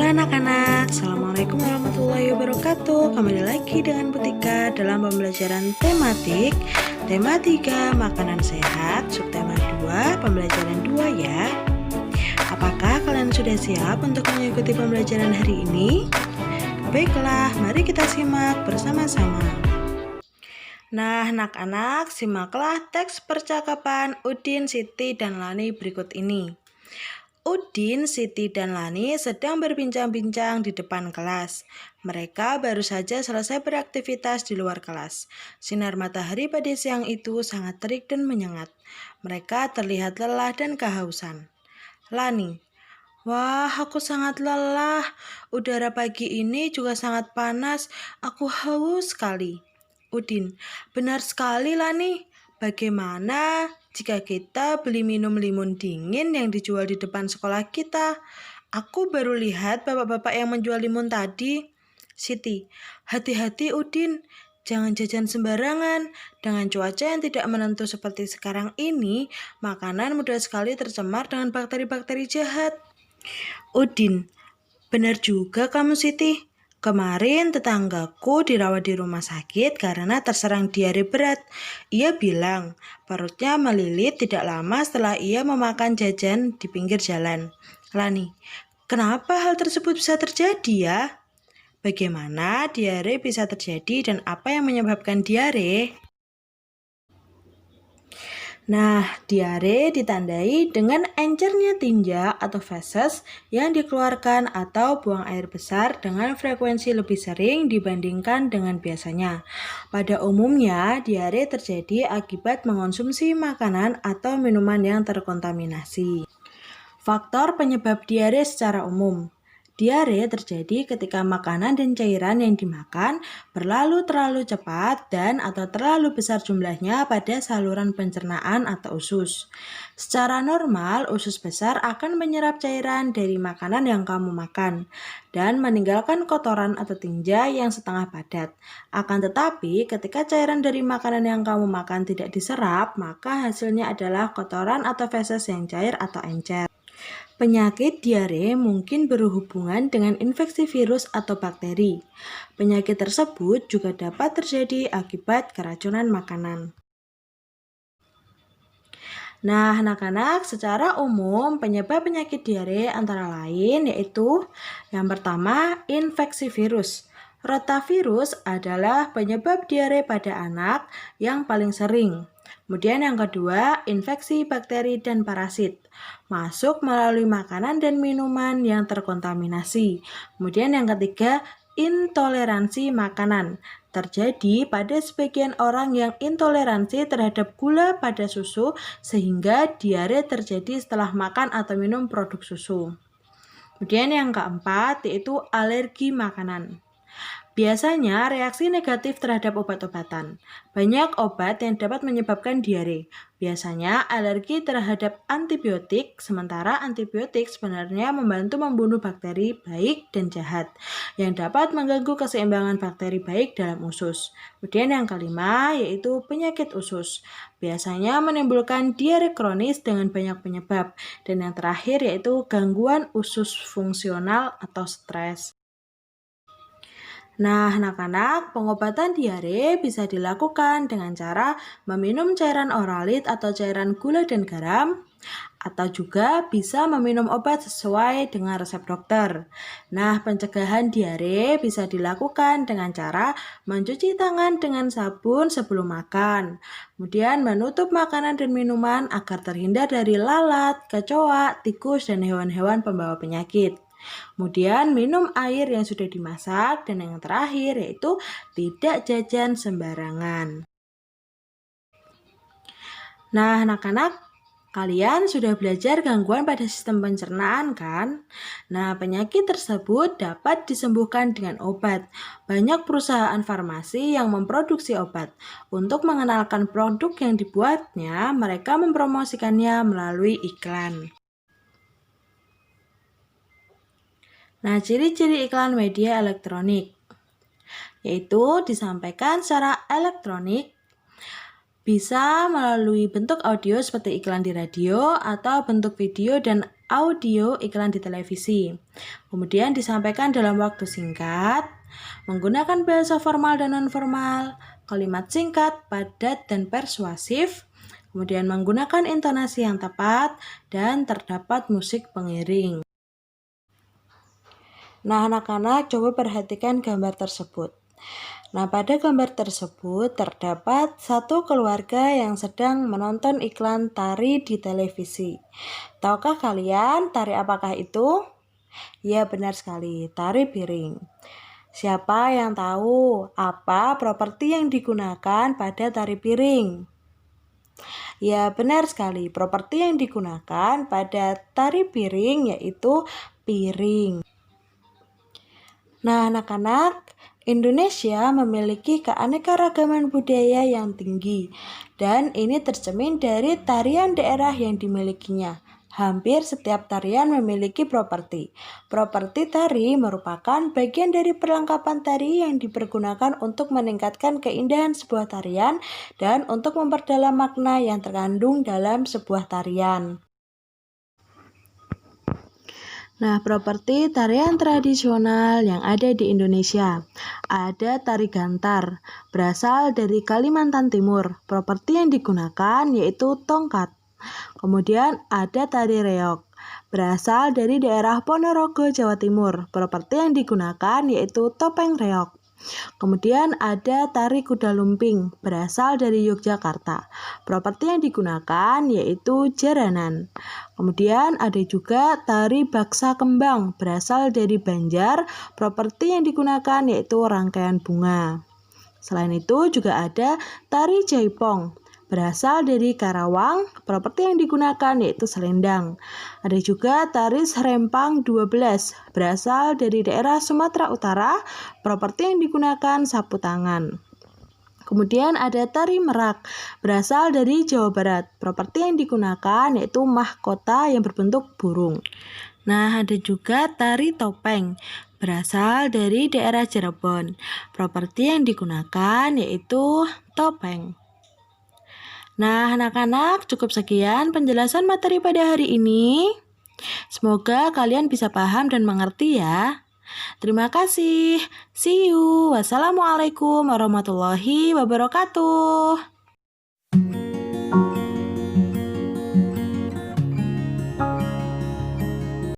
Halo anak-anak, Assalamualaikum warahmatullahi wabarakatuh. Kembali lagi dengan Butika dalam pembelajaran tematik Tema 3, makanan sehat, subtema 2, pembelajaran 2 ya. Apakah kalian sudah siap untuk mengikuti pembelajaran hari ini? Baiklah, mari kita simak bersama-sama. Nah, anak-anak, simaklah teks percakapan Udin, Siti, dan Lani berikut ini. Udin, Siti, dan Lani sedang berbincang-bincang di depan kelas. Mereka baru saja selesai beraktivitas di luar kelas. Sinar matahari pada siang itu sangat terik dan menyengat. Mereka terlihat lelah dan kehausan. Lani, wah, aku sangat lelah. Udara pagi ini juga sangat panas. Aku haus sekali. Udin, benar sekali Lani. Bagaimana jika kita beli minum limun dingin yang dijual di depan sekolah kita? Aku baru lihat bapak-bapak yang menjual limun tadi. Siti, hati-hati Udin. Jangan jajan sembarangan. Dengan cuaca yang tidak menentu seperti sekarang ini, makanan mudah sekali tercemar dengan bakteri-bakteri jahat. Udin, benar juga kamu Siti. Kemarin tetanggaku dirawat di rumah sakit karena terserang diare berat. Ia bilang perutnya melilit tidak lama setelah ia memakan jajan di pinggir jalan. Lani, kenapa hal tersebut bisa terjadi ya? Bagaimana diare bisa terjadi dan apa yang menyebabkan diare? Nah, diare ditandai dengan encernya tinja atau feses yang dikeluarkan atau buang air besar dengan frekuensi lebih sering dibandingkan dengan biasanya. Pada umumnya, diare terjadi akibat mengonsumsi makanan atau minuman yang terkontaminasi. Faktor penyebab diare secara umum. Diare terjadi ketika makanan dan cairan yang dimakan berlalu terlalu cepat dan atau terlalu besar jumlahnya pada saluran pencernaan atau usus. Secara normal, usus besar akan menyerap cairan dari makanan yang kamu makan dan meninggalkan kotoran atau tinja yang setengah padat. Akan tetapi, ketika cairan dari makanan yang kamu makan tidak diserap, maka hasilnya adalah kotoran atau feses yang cair atau encer. Penyakit diare mungkin berhubungan dengan infeksi virus atau bakteri. Penyakit tersebut juga dapat terjadi akibat keracunan makanan. Nah, anak-anak, secara umum penyebab penyakit diare antara lain yaitu yang pertama, infeksi virus. Rotavirus adalah penyebab diare pada anak yang paling sering. Kemudian yang kedua, infeksi bakteri dan parasit. Masuk melalui makanan dan minuman yang terkontaminasi. Kemudian yang ketiga, intoleransi makanan. Terjadi pada sebagian orang yang intoleransi terhadap gula pada susu sehingga diare terjadi setelah makan atau minum produk susu. Kemudian yang keempat yaitu alergi makanan. Biasanya reaksi negatif terhadap obat-obatan. Banyak obat yang dapat menyebabkan diare. Biasanya alergi terhadap antibiotik, sementara antibiotik sebenarnya membantu membunuh bakteri baik dan jahat yang dapat mengganggu keseimbangan bakteri baik dalam usus. Kemudian yang kelima yaitu penyakit usus. Biasanya menimbulkan diare kronis dengan banyak penyebab. Dan yang terakhir yaitu gangguan usus fungsional atau stres. Nah, anak-anak, pengobatan diare bisa dilakukan dengan cara meminum cairan oralit atau cairan gula dan garam, atau juga bisa meminum obat sesuai dengan resep dokter. Nah, pencegahan diare bisa dilakukan dengan cara mencuci tangan dengan sabun sebelum makan, kemudian menutup makanan dan minuman agar terhindar dari lalat, kecoa, tikus, dan hewan-hewan pembawa penyakit. Kemudian minum air yang sudah dimasak dan yang terakhir yaitu tidak jajan sembarangan. Nah, anak-anak, kalian sudah belajar gangguan pada sistem pencernaan kan? Nah, penyakit tersebut dapat disembuhkan dengan obat. Banyak perusahaan farmasi yang memproduksi obat. Untuk mengenalkan produk yang dibuatnya, mereka mempromosikannya melalui iklan. Nah, ciri-ciri iklan media elektronik yaitu disampaikan secara elektronik, bisa melalui bentuk audio seperti iklan di radio atau bentuk video dan audio iklan di televisi. Kemudian disampaikan dalam waktu singkat, menggunakan bahasa formal dan non-formal, kalimat singkat, padat, dan persuasif, kemudian menggunakan intonasi yang tepat, dan terdapat musik pengiring. Nah, anak-anak coba perhatikan gambar tersebut. Nah, pada gambar tersebut terdapat satu keluarga yang sedang menonton iklan tari di televisi. Tahukah kalian tari apakah itu? Ya, benar sekali, tari piring. Siapa yang tahu apa properti yang digunakan pada tari piring? Ya, benar sekali, properti yang digunakan pada tari piring yaitu piring. Nah, anak-anak, Indonesia memiliki keanekaragaman budaya yang tinggi, dan ini tercermin dari tarian daerah yang dimilikinya. Hampir setiap tarian memiliki properti. Properti tari merupakan bagian dari perlengkapan tari yang dipergunakan untuk meningkatkan keindahan sebuah tarian dan untuk memperdalam makna yang terkandung dalam sebuah tarian. Nah, properti tarian tradisional yang ada di Indonesia. Ada tari gantar, berasal dari Kalimantan Timur. Properti yang digunakan yaitu tongkat. Kemudian ada tari reog, berasal dari daerah Ponorogo, Jawa Timur. Properti yang digunakan yaitu topeng reog. Kemudian ada tari kuda lumping, berasal dari Yogyakarta. Properti yang digunakan yaitu jaranan. Kemudian ada juga tari baksa kembang, berasal dari Banjar. Properti yang digunakan yaitu rangkaian bunga. Selain itu juga ada tari jaipong, berasal dari Karawang. Properti yang digunakan yaitu selendang. Ada juga tari serempang 12, berasal dari daerah Sumatera Utara. Properti yang digunakan sapu tangan. Kemudian ada tari merak, berasal dari Jawa Barat. Properti yang digunakan yaitu mahkota yang berbentuk burung. Nah, ada juga tari topeng, berasal dari daerah Cirebon. Properti yang digunakan yaitu topeng. Nah, anak-anak, cukup sekian penjelasan materi pada hari ini. Semoga kalian bisa paham dan mengerti ya. Terima kasih. See you. Wassalamualaikum warahmatullahi wabarakatuh.